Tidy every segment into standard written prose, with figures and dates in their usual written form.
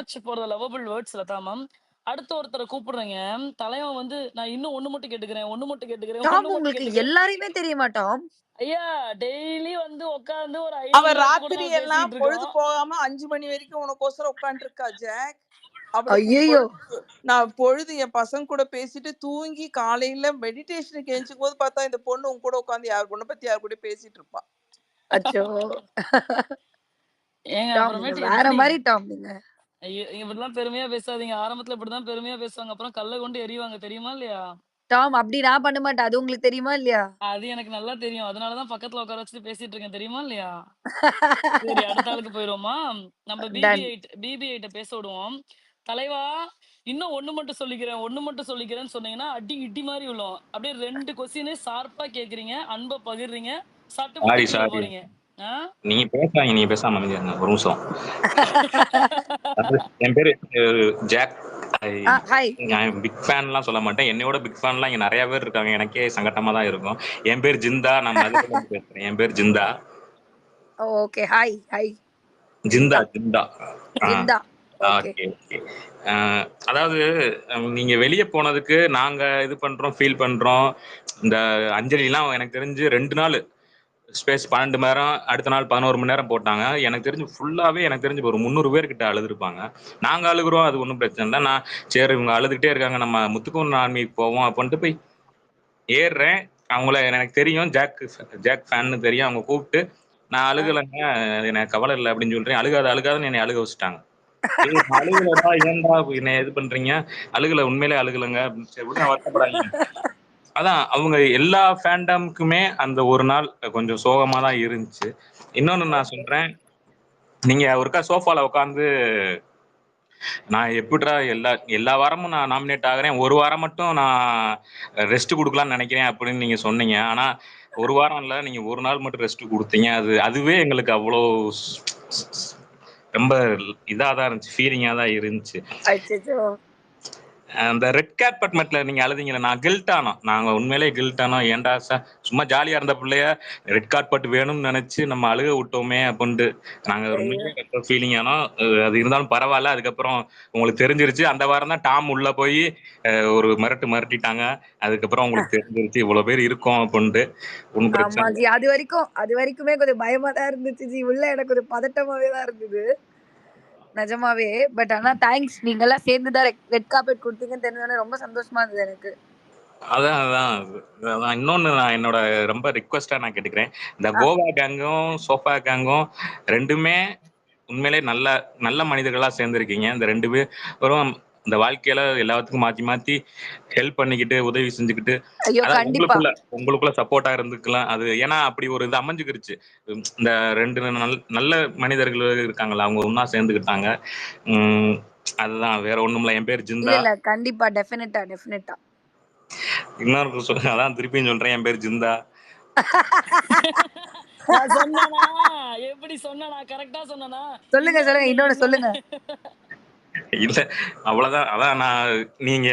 வச்சு போடுற lovable words Latha ma'am. அடுத்து ஒருத்தர கூப்பிடுறேங்க. தலைவன் வந்து நான் இன்னும் ஒண்ணு மட்டும் கேட்டுக்கிறேன், ஒண்ணு மட்டும் கேட்டுக்கிறேன், டாம் ஒண்ணு மட்டும் உங்களுக்கு கேட்டுக்கிறேன். எல்லாரையுமே தெரியுமா டாம்? ஐயா டெய்லி வந்து உட்கார்ந்து ஒரு 5 அவன் மணி நேரத்துக்கு கூட ராத்திரி நம்ம எல்லாம் பேசிட்டு பொழுது இருக்கோம். போகாம 5 மணி வரைக்கும் உனக்கோசரம் உட்காந்துருக்கா ஜாக். அவளுக்கு ஐயோ நான் பொழுது என் பசங்க கூட பேசிட்டு தூங்கி காலையில மெடிடேஷனுக்கு எழுந்துக்கும் போது பார்த்தா இந்த பொண்ணு உன் கூட உட்காந்து யார் பொண்ணை பத்தி யார் கூட பேசிட்டு இருப்பா. அச்சோ ஏங்க டாம் நீங்க அப்புறமேட்டு வேற எப்படிங்க? மாதிரி டாம் நீங்க. ஐயோ இப்படிலாம் பெருமையா பேசாதீங்க. ஆரம்பத்துல இப்படிதான் பெருமையா பேசுவாங்க. அப்புறம் கல்ல கொண்டு எறிவாங்க தெரியுமா இல்லையா? டாம் அப்படி நான் பண்ண மாட்டேன். அது உங்களுக்கு தெரியுமா இல்லையா? அது எனக்கு நல்லா தெரியும். அதனாலதான் பக்கத்துல உட்கார வச்சுட்டு பேசிட்டு இருக்கேன் தெரியுமா இல்லையா? சரி அடுத்த ஆளுக்கு போயிருவோமா? நம்ம டன். BB8 பேச விடுவோம். தலைவா இன்னும் ஒண்ணு மட்டும் சொல்லிக்கிறேன், ஒண்ணு மட்டும் சொல்லிக்கிறேன்னு சொன்னீங்கன்னா அடி இடி மாதிரி விழும். அப்படியே 2 கொஸ்டின் ஷார்ப்பா கேக்குறீங்க, அன்பை பகிர்றீங்க, சாப்பிட்டு சாரி போட்டு தூங்க சாரி போறீங்க. ஆ? நீங்க பேசாங்க, நீங்க பேசாம அமைதியா இருங்க ஒரு நிமிஷம். என் பேரு ஜாக். ஹாய். நான் பிக் ஃபேன்லாம் சொல்ல மாட்டேன். என்னையோட பிக் ஃபேன்லாம் இங்க நிறைய பேர் இருக்காங்க. எனக்கே சங்கட்டமா தான் இருக்கும். என் பேர் ஜிந்தா. நான் மதுரையில இருந்து பேசுறேன். என் பேர் Zinta. Okay hi hi. Zinta Zinta. Zinta. Okay. Okay okay. அதாவது நீங்க வெளியே போனதுக்கு நாங்க இது பண்றோம், ஃபீல் பண்றோம். இந்த அஞ்சலிலாம் எனக்கு தெரிஞ்சு 2 நாள் ஸ்பேஸ் 12 மணி நேரம், அடுத்த நாள் 11 மணி நேரம் போட்டாங்க. எனக்கு தெரிஞ்சு ஃபுல்லாவே எனக்கு தெரிஞ்சு ஒரு 300 பேர்கிட்ட அழுதுருப்பாங்க. நாங்க அழுகுறோம், அது ஒன்றும் பிரச்சனை இல்லை. நான் சரி இவங்க அழுதுகிட்டே இருக்காங்க, நம்ம முத்துக்குமரன் ஆர்மிக்கு போவோம் அப்படின்ட்டு போய் ஏறுறேன். அவங்கள எனக்கு தெரியும், ஜாக் ஃபேன்னு தெரியும். அவங்க கூப்பிட்டு நான் அழுகலைங்க, எனக்கு கவலை இல்லை அப்படின்னு சொல்றேன். அழுகாதுன்னு என்னை அழுக வச்சுட்டாங்க. அழுகலடா, ஏன்டா என்ன இது பண்றீங்க? அழுகல, உண்மையிலே அழுகலைங்க அப்படின்னு சரி விடுங்க, வருத்தப்படாதீங்க. அதான் அவங்க எல்லா ஃபேண்டமுக்குமே அந்த ஒரு நாள் கொஞ்சம் சோகமா தான் இருந்துச்சு. இன்னொன்னு நான் சொல்றேன், நீங்க ஒருக்கா சோஃபால உட்காந்து நான் எப்படிடா எல்லா வாரமும் நான் நாமினேட் ஆகுறேன், ஒரு வாரம் மட்டும் நான் ரெஸ்ட் கொடுக்கலாம்னு நினைக்கிறேன் அப்படின்னு நீங்க சொன்னீங்க. ஆனா ஒரு வாரம் இல்ல, நீங்க ஒரு நாள் மட்டும் ரெஸ்ட் கொடுத்தீங்க. அதுவே எங்களுக்கு அவ்வளோ ரொம்ப இதா தான் இருந்துச்சு, ஃபீலிங்கா தான் இருந்துச்சு. அச்சச்சோ. அந்த ரெட் கார்பெட்மெண்ட்ல நீங்க அழுதீங்களா, நான் கில்ட் ஆனோம். நாங்க உண்மையிலே கில்ட் ஆனோம். ஏன்டா சும்மா ஜாலியா இருந்த பிள்ளைய ரெட் கார்பெட் வேணும்னு நினைச்சு நம்ம அழுக விட்டோமே அப்படின்ட்டு நாங்க உண்மையிலே ரொம்ப ஃபீலிங் ஆனோம். அது இருந்தாலும் பரவாயில்ல. அதுக்கப்புறம் உங்களுக்கு தெரிஞ்சிருச்சு. அந்த வாரம் தான் டாம் உள்ள போய் ஒரு மிரட்டிட்டாங்க. அதுக்கப்புறம் உங்களுக்கு தெரிஞ்சிருச்சு இவ்வளவு பேர் இருக்கோம் அப்படின்ட்டு. ஒன்றும் பிரச்சனை ஆமா இல்லை. ஜி. அது வரைக்குமே கொஞ்சம் பயமா தான் இருந்துச்சு ஜி. உள்ள எனக்கு ஒரு பதட்டமாவே தான் இருந்தது நிஜமாவே. பட் ஆனா தேங்க்ஸ், நீங்க எல்லாம் சேர்ந்து தான் ரெட் கார்பெட் கொடுத்தீங்கன்னு தெரிஞ்சோடனே ரொம்ப சந்தோஷமா இருந்தது எனக்கு. அதான் இன்னொன்னு நான் என்னோட ரொம்ப ரிக்வெஸ்டா நான் கேட்டுக்கிறேன். இந்த கோவா கேங்கும் சோஃபா கேங்கும் ரெண்டுமே உண்மையிலே நல்ல நல்ல மனிதர்களா சேர்ந்திருக்கீங்க. இந்த 2 பேரும் இந்த வாழ்க்கையில எல்லாத்துக்கும் மாத்தி மாத்தி ஹெல்ப் பண்ணிக்கிட்டு, உதவி செஞ்சுக்கிட்டு, ஐயோ அதாவது கண்டிப்பா. உங்களுக்குள்ள சப்போர்ட்டா இருந்துக்கலாம். அது ஏன்னா அப்படி ஒரு இது அமைஞ்சுக்கிருச்சு. இந்த 2 நல்ல மனிதர்கள் இருக்காங்கல்ல, அவங்க ஒண்ணா சேர்ந்துக்கிட்டாங்க. அதுதான், வேற ஒண்ணும் இல்ல. என் பேர் இல்ல ஜிந்தா. இல்ல கண்டிப்பா டெஃபினட்டா. இன்னொரு அதான் திருப்பியும் சொல்றேன், என் பேர் ஜிந்தா. நான் சொன்னனா? எப்படி சொன்னனா? கரெக்டா சொன்னனா? சொல்லுங்க இன்னொன்னு சொல்லுங்க. இல்ல அவ்வளவுதான். அதான் நீங்க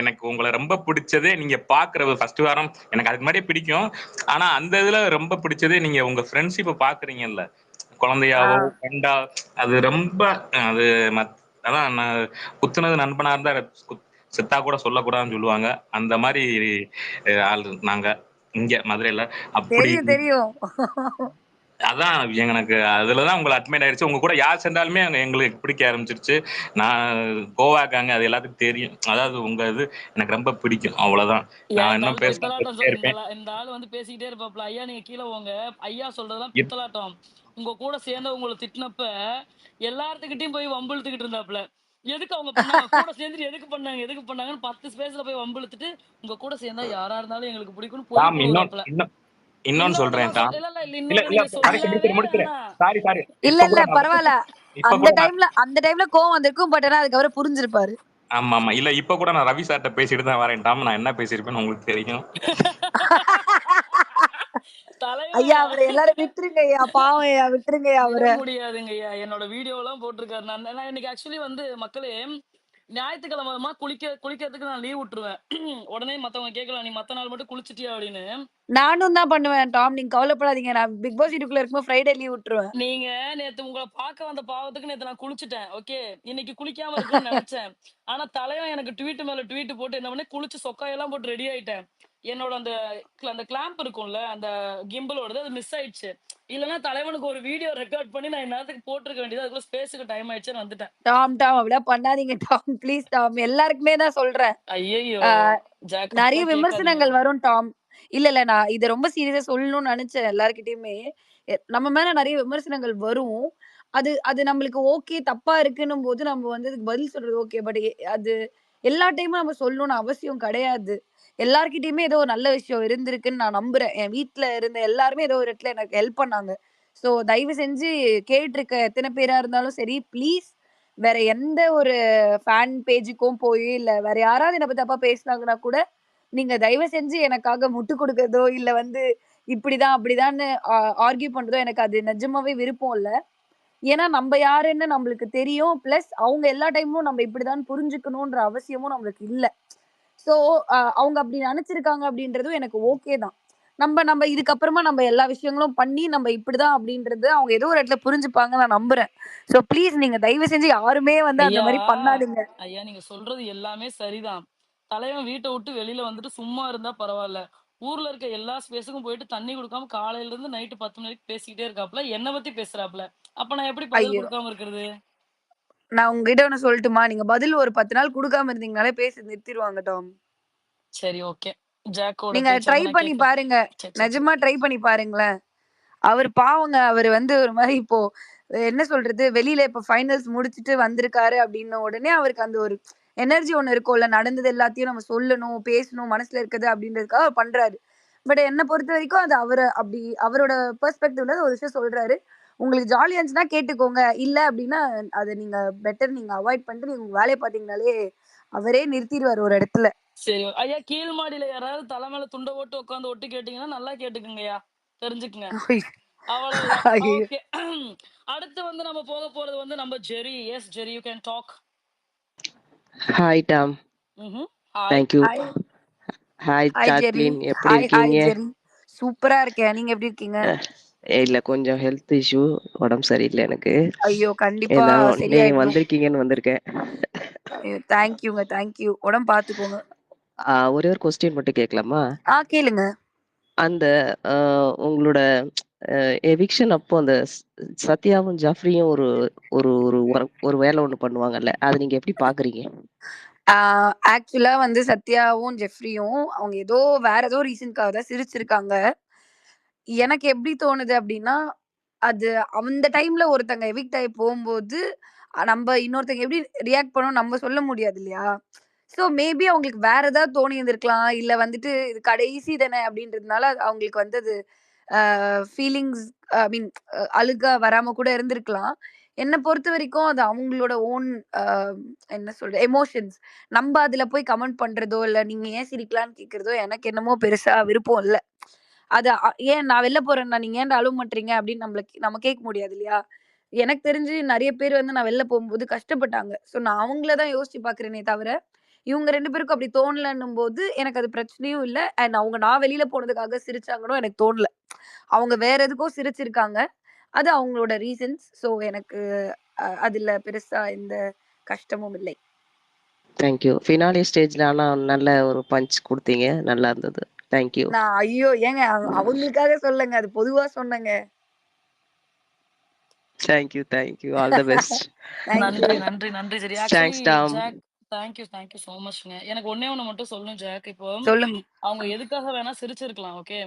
எனக்கு உங்களை ரொம்ப பிடிச்சதே நீங்க பாக்குற ஃபர்ஸ்ட் வாரம் எனக்கு அதுக்கு முன்னாடியே பிடிக்கும். ஆனா அந்த இதுல ரொம்ப பிடிச்சதே நீங்க உங்க ஃப்ரெண்ட்ஷிப்பை பாக்குறீங்கல்ல, குழந்தையாவோ ஃப்ரெண்டா, அது ரொம்ப அது அதான் நான் குத்துனது நண்பனா இருந்தா செத்தா கூட சொல்லக்கூடாதுன்னு சொல்லுவாங்க. அந்த மாதிரி ஆள் நாங்க இங்க மதுரையில. அப்படி தெரியும். அதான் எனக்கு அதுலதான் உங்களை அட்மைட் ஆயிடுச்சு. உங்க கூட யார் சென்றாலுமே எங்களுக்கு பிடிக்க ஆரம்பிச்சிருச்சு. நான் கோவா கேங் அது எல்லாத்துக்கும் தெரியும். அதாவது உங்க இது எனக்கு ரொம்ப பிடிக்கும். அவ்வளவுதான். நான் இன்னும் பேசிட்டே இருப்பேன். இந்த ஆள் வந்து பேசிக்கிட்டே இருப்பாப்ல. ஐயா நீங்க கீழே போங்க. ஐயா சொல்றதெல்லாம் பித்தலாட்டம். உங்க கூட சேர்ந்து உங்களை திட்டினப்ப எல்லாத்துக்கிட்டையும் போய் வம்பிழுத்துக்கிட்டு இருந்தாப்ல. எதுக்கு அவங்க பண்ணாங்க, கூட சேர்ந்துட்டு எதுக்கு பண்ணாங்கன்னு 10 ஸ்பேஸ்ல போய் வம்பிழுத்துட்டு உங்க கூட சேர்ந்தா யாரா இருந்தாலும் எங்களுக்கு பிடிக்கும்னு பொய் புழுவுறாப்ல. இன்னொன்னு சொல்றேன். இல்ல பரவாயில்ல. அந்த டைம்ல கோவம் வந்திருக்கும். பட் ஆனா அதுக்கப்புறம் புரிஞ்சிருப்பாரு. ஆமா இல்ல இப்ப கூட நான் ரவி சார்ட்ட பேசிட்டு தான் வரேன். டாம் நான் என்ன பேசியிருப்பேன்னு உங்களுக்கு தெரியும். ஐயா அவரை எல்லாரும் விட்டுருங்க ஐயா, பாவம் ஐயா, விட்டுருங்க அவரை. முடியாதுங்க ஐயா, என்னோட வீடியோ எல்லாம் போட்டிருக்காரு. நான் இன்னைக்கு ஆக்சுவலி வந்து மக்களே ஞாயிற்றுக்கிழமை குளிக்கிறதுக்கு நான் லீவ் விட்டுருவேன். உடனே மத்தவங்க கேட்கலாம், நீ மத்த நாள் மட்டும் குளிச்சிட்டியா அப்படின்னு. நானும் தான் பண்ணுவேன் டாம். நீங்க கவலைப்படாதீங்க. நான் பிக் பாஸ் வீட்டுக்குள்ள இருக்கும்போது ஃப்ரைடே லீவ் விட்டுருவேன். நீங்க நேத்து உங்கள பார்க்க வந்த பாவத்துக்கு நேத்து நான் குளிச்சுட்டேன். ஓகே. இன்னைக்கு குளிக்காம இருக்கணும்னு நெனச்சேன். ஆனா தலைவன் எனக்கு ட்வீட் மேல ட்வீட் போட்டு என்ன பண்ணேன், குளிச்சு சொக்காயெல்லாம் போட்டு ரெடி ஆயிட்டேன். என்னோட அந்த கிளாம்ப் இருக்கும்ல, அந்த கிம்பிளோடது அது மிஸ் ஆயிடுச்சு. இல்லன்னா தலைவனுக்கு ஒரு வீடியோ ரெக்கார்ட் பண்ணி நான் இந்நேரத்துக்கு போட்டுருக்க வேண்டியது. அதுக்குள்ள ஸ்பேஸ்க்கு டைம் ஆயிடுச்சுன்னு வந்துட்டேன். டாம் அப்படிலாம் பண்ணாதீங்க டாம். Please Tom. எல்லாருக்குமே தான் சொல்றேன். ஐயய்யோ! ஆ ஜாக் நெறைய அப்படிலாம் கேட்காதீங்க. விமர்சனங்கள் வரும் டாம். இல்ல நான் இத ரொம்ப சீரியஸா சொல்லணும்னு நெனச்சேன் எல்லார்கிட்டயுமே. நம்ம மேல நெறைய விமர்சனங்கள் வரும். அது அது நம்மளுக்கு ஓகே, தப்பா இருக்குன்னும்போது நம்ம வந்து அதுக்கு பதில் சொல்றது ஓகே. பட் அது எல்லா டைமும் நம்ம சொல்லணும்னு அவசியம் கிடையாது. எல்லார்கிட்டயுமே ஏதோ ஒரு நல்ல விஷயம் இருந்திருக்குன்னு நான் நம்புறேன். என் வீட்ல இருந்த எல்லாருமே ஏதோ ஒரு இடத்துல எனக்கு ஹெல்ப் பண்ணாங்க. ஸோ தயவு செஞ்சு கேட்டுருக்க எத்தன பேரா இருந்தாலும் சரி, ப்ளீஸ் வேற எந்த ஒரு ஃபேன் பேஜுக்கும் போய், இல்ல வேற யாராவது என்ன பத்தி தப்பா பேசினாங்கன்னா கூட, நீங்க தயவு செஞ்சு எனக்காக முட்டு குடுக்குறதோ, இல்ல வந்து இப்படிதான், அப்படிதான்னு ஆர்க்யூ பண்றதோ எனக்கு அது நிஜமாவே விருப்பம் இல்ல. ஏன்னா நம்ப யாருன்னு நம்மளுக்கு தெரியும். பிளஸ் அவங்க எல்லா டைமும் நம்ம இப்படிதான் புரிஞ்சுக்கணுன்ற அவசியமும் நம்மளுக்கு இல்ல. ஸோ அவங்க அப்படி நெனச்சிருக்காங்க அப்படின்றதும் எனக்கு ஓகே தான். நம்ப இதுக்கப்புறமா நம்ம எல்லா விஷயங்களும் பண்ணி, நம்ம இப்படிதான் அப்படின்றது அவங்க ஏதோ ஒரு இடத்துல புரிஞ்சுப்பாங்கன்னு நான் நம்புறேன். ஸோ ப்ளீஸ் நீங்க தயவு செஞ்சு யாருமே வந்து அந்த ஐயா, மாரி பண்ணாதீங்க. ஐயா நீங்க சொல்றது எல்லாமே சரிதான். தலைவன் வீட்ட விட்டு வெளியில வந்துட்டு சும்மா இருந்தா பரவால்ல. ஊர்ல இருக்க எல்லா ஸ்பேஸுக்கும் போயிட்டு தண்ணி குடுக்காம காலையில இருந்து நைட் 10 மணி வரைக்கும் பேசிக்கிட்டே இருக்காப்ல. என்ன பத்தி பேசுறாப்ல. அப்ப நான் எப்படி பதில் ஐயோ! குடுக்காம இருக்கிறது? நான் உங்ககிட்ட ஒண்ணு சொல்லட்டுமா? நீங்க பதில் ஒரு 10 நாள் குடுக்காம இருந்தீங்கனாலே பேசி நிறுத்திருவாங்க டாம். சரி, ஓகே. ஜாக்கோட நீங்க பேச்ச ட்ரை வந்து நான் பண்ணி கேட்கிறேன். பாருங்க. சரி, சரி, சரி. நிஜமா ட்ரை பண்ணி பாருங்களேன். அவரு பாவங்க. அவரு வந்து ஒரு மாரி இப்போ என்ன சொல்றது? வெளியில இப்ப ஃபைனல்ஸ் முடிச்சுட்டு வந்திருக்காரு அப்டின்ன உடனே அவருக்கு அந்த ஒரு எனர்ஜி ஒண்ணு இருக்கும்ல. நடந்தது எல்லாத்தையும் நம்ம சொல்லணும், பேசணும், மனசுல இருக்குது அப்டின்றதுக்காக அவர் பண்றாரு. பட் என்ன பொறுத்தவரைக்கும் அது அவரோட பெர்ஸ்பெக்டிவ்ல ஒரு விஷயம் சொல்றாரு. உங்களுக்கு ஜாலியா இருந்துச்சுன்னா கேட்டுக்கோங்க. இல்ல அப்டின்னா அத நீங்க பெட்டர் நீங்க அவாய்ட் பண்ணிட்டு நீங்க உங்க வேலைய பார்த்தீங்கனாலே, அவரே நிறுத்திருவாரு ஒரு இடத்துல. சரி. ஐயா கீழ் மாடியில யாராவது தல மேல துண்ட போட்டு உட்கார்ந்து ஒட்டு கேட்டீங்கன்னா, நல்லா கேட்டுக்குங்கய்யா. தெரிஞ்சுக்குங்க. அவ்வளவுதான். ஐயோ! ஓகே. அடுத்து வந்து நம்ம போறது வந்து நம்ம Jerry. Yes Jerry you can talk. Hi Tom. Hi. Thank you. Hi. Hi hi Jerry. சாட்லின், எப்படி ஹாய் இருக்கீங்க? ஜெர்ரி. சூப்பரா இருக்கேன். நீங்க எப்படி இருக்கீங்க? இல்ல கொஞ்சம் ஹெல்த் இஷ்யூ, உடம்பு சரியில்லை எனக்கு. ஐயோ! கண்டிப்பா இருந்தாலும் நீங்க சரியாயிடும். வந்திருக்கீங்கன்னு வந்திருக்கேன். ஐயோ! தேங்க்யூங்க. தேங்க்யூ. உடம்பு பார்த்துக்கோங்க. ஒரே ஒரு கொஸ்டின் மட்டும் கேட்கலாமா? கேளுங்க. அந்த உங்களோட எவிக்ஷன் அப்போ அந்த சத்யாவும் ஜாஃப்ரியும் ஒரு ஒரு ஒரு ஒரு வேலை ஒண்ணு பண்ணுவாங்கல்ல, அது நீங்க எப்படி பாக்குறீங்க? ஆக்சுவலா வந்து சத்யாவும், ஜெஃப்ரியும் அவங்க வேற ஏதோ ரீசன்க்காக தான் சிரிச்சிருக்காங்க. எனக்கு எப்படி தோணுது அப்படின்னா, அது அந்த டைம்ல ஒருத்தங்க எவிக்ட் ஆயி போம்போது, நம்ப இன்னொருத்தங்க எப்படி ரியாக்ட் பண்ணுவோம்னு நம்ம சொல்ல முடியாது இல்லையா? ஸோ மேபி அவங்களுக்கு வேற ஏதாவது தோணியிருந்திருக்கலாம். இல்ல வந்துட்டு இது கடைசி தானே அப்படின்றதுனால அவங்களுக்கு வந்து அது ஃபீலிங்ஸ் ஐ மீன் அழுகா வராம கூட இருந்திருக்கலாம். என்ன பொறுத்தவரைக்கும் அது அவங்களோட ஓன் அ என்ன சொல்றது? எமோஷன்ஸ். நம்ப அதுல போய் கமெண்ட் பண்றதோ, இல்ல நீங்க ஏன் சிரிக்கலான்னு கேட்கிறதோ எனக்கு என்னமோ பெருசா விருப்பம் இல்ல. அது ஏன் நான் வெளில போறேன்னா, நீங்க ஏன்டா அழுவ மாட்றீங்க? அப்படின்னு நம்ம கேட்க முடியாது இல்லையா? எனக்கு தெரிஞ்சு நெறைய பேர் வந்து நான் வெளில போம்போது கஷ்டப்பட்டாங்க. ஸோ நான் அவங்கள தான் யோசிச்சு பார்க்கிறேனே தவிர, இவங்க 2 பேருக்கும் அப்படி தோணலன்னும்போது, எனக்கு அது பிரச்சனையும் இல்ல. அண்ட் நான் வெளில போனதுக்காக சிரிச்சாங்கன்னும் எனக்கு தோணல. அவங்க வேற எதுக்கோ சிரிச்சிருக்காங்க. அது அவங்களோட ரீசன்ஸ். ஸோ எனக்கு அதுல பெருசா எந்த கஷ்டமும் இல்லை. Thank you. ஃபினாலே ஸ்டேஜ்ல ஆனா நல்ல ஒரு பஞ்ச் குடுத்தீங்க. நல்லா இருந்தது. Thank you. ஐயோ! ஏங்க அவங்களுக்காக சொல்லங்க. அது பொதுவா சொன்னேங்க. Thank you. Thank you. All the best. Thank you. நன்றி Jerry. Actually thanks Tom. Jack thank you so மச்ங்க. எனக்கு ஒண்ணே ஒண்ணு மட்டும் சொல்லணும் ஜாக். இப்போ சொல்லுங்க. அவங்க எதுக்காக வேணா சிரிச்சிருக்கலாம். ஓகே.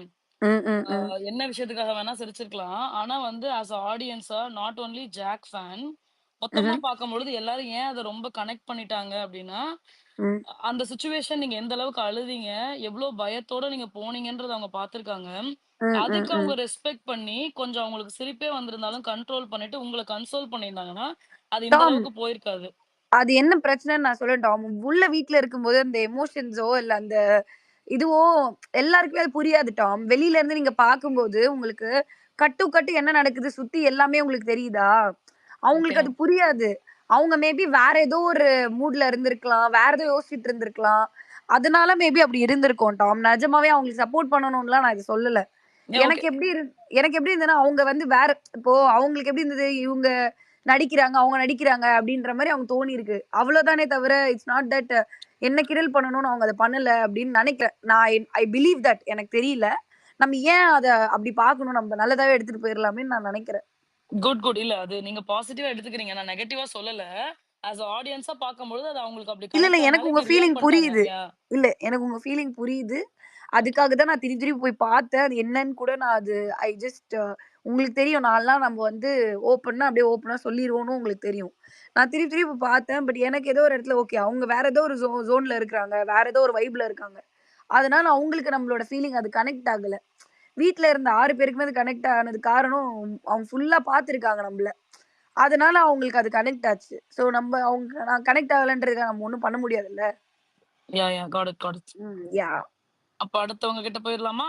ம், ம், ம். என்ன விஷயத்துக்காக வேணா சிரிச்சிருக்கலாம். ஆனா வந்து ஆஸ் அ ஆடியன்ஸா நாட் ஒன்லி ஜாக் ஃபேன் மொத்தமா ம்ஹ்ம். பார்க்கும்பொழுது எல்லாரும் ஏன் அத ரொம்ப கனெக்ட் பண்ணிட்டாங்க அப்டின்னா, ம். அந்த சிச்சுவேஷன் நீங்க எந்த அளவுக்கு அழுதீங்க, எவ்ளோ பயத்தோட நீங்க போனீங்கன்றத அவங்க பார்த்துருக்காங்க. ம், ம், அதுக்கு ம். அவங்க ரெஸ்பெக்ட் பண்ணி, கொஞ்சம் அவங்களுக்கு சிரிப்பே வந்திருந்தாலும் கண்ட்ரோல் பண்ணிட்டு உங்கள கன்சோல் பண்ணியிருந்தாங்கன்னா, அது இந்த டாம், அளவுக்கு போயிருக்காது. அது என்ன பிரச்சனைன்னு நான் சொல்றேன் டாம். உள்ள வீட்ல இருக்கும்போது அந்த எமோஷன்ஸோ, இல்ல அந்த இதுவோ எல்லாருக்குமே அது புரியாது டாம். வெளியில இருந்து நீங்க பார்க்கும்போது, உங்களுக்கு கட் டூ கட் என்ன நடக்குது, சுத்தி எல்லாமே உங்களுக்கு தெரியுதா? ஓகே. அவங்களுக்கு அது புரியாது. அவங்க மேபி வேற ஏதோ ஒரு மூட்ல இருந்திருக்கலாம். வேற ஏதோ யோசிச்சுட்டு இருந்திருக்கலாம். அதனால மேபி அப்படி இருந்திருக்கும் டாம். நிஜமாவே அவங்களுக்கு சப்போர்ட் பண்ணணும்லாம் நான் இதை சொல்லல. எனக்கு எப்படி எனக்கு எப்படி இருந்ததுன்னா அவங்க வந்து வேற இப்போ அவங்களுக்கு எப்படி இருந்தது இவங்க நடிக்கிறாங்க அவங்க நடிக்கிறாங்க அப்படின்ற மாதிரி அவங்க தோணி இருக்கு. அவ்வளவுதானே தவிர இட்ஸ் நாட் தட் என்ன கிண்டல் பண்ணணும்னு அவங்க அதை பண்ணல அப்படின்னு நினைக்கிறேன். நான் ஐ பிலீவ் தட். எனக்கு தெரியல நம்ம ஏன் அதை அப்படி பார்க்கணும், நம்ம நல்லதாவே எடுத்துட்டு போயிடலாமே நான் நினைக்கிறேன். குட் இல்ல அது நீங்க பாசிட்டிவா எடுத்துக்கிறீங்க. நான் நெகட்டிவா சொல்லல. ஆஸ் ஆடியன்ஸா பார்க்கும்போது அது அவங்களுக்கு அப்படி இல்ல இல்ல கனெக்ட் எனக்கு ஆனால உங்க இப்படி ஃபீலிங் ரியாக்ட் பண்ணிட்டாங்க. புரியுது. இல்ல எனக்கு உங்க ஃபீலிங் புரியுது. அதுக்காக தான் நான் திருப்பி திருப்பி போய் பார்த்தேன். அது என்னன்னு கூட நான் அது ஐ ஜஸ்ட் உங்களுக்கு தெரியும் நான்லாம் நம்ம வந்து ஓப்பன்னா அப்படியே ஓப்பனா சொல்லிருவோம்னு உங்களுக்கு தெரியும். நான் திருப்பி திருப்பி பார்த்தேன். பட் எனக்கு ஏதோ ஒரு இடத்துல ஓகே அவங்க வேற ஏதோ ஒரு ஜோன்ல இருக்கிறாங்க. வேற ஏதோ ஒரு வைப்ல இருக்காங்க. அதனால அவங்களுக்கு நம்மளோட ஃபீலிங் அது கனெக்ட் ஆகல. வீட்ல இருந்த 6 பேருக்குமே அது கனெக்ட் ஆனது காரணம் அவங்க ஃபுல்லா பார்த்துருக்காங்க நம்மள. அதனால அவங்களுக்கு அது கனெக்ட் ஆச்சு. சோ நம்ம அவங்க நான் கனெக்ட் ஆகலன்றதுக்காக நம்ம ஒண்ணும் பண்ண முடியாதுல்ல. யா காட் இட். யா. அப்ப அடுத்தவங்க கிட்ட போயிரலாமா?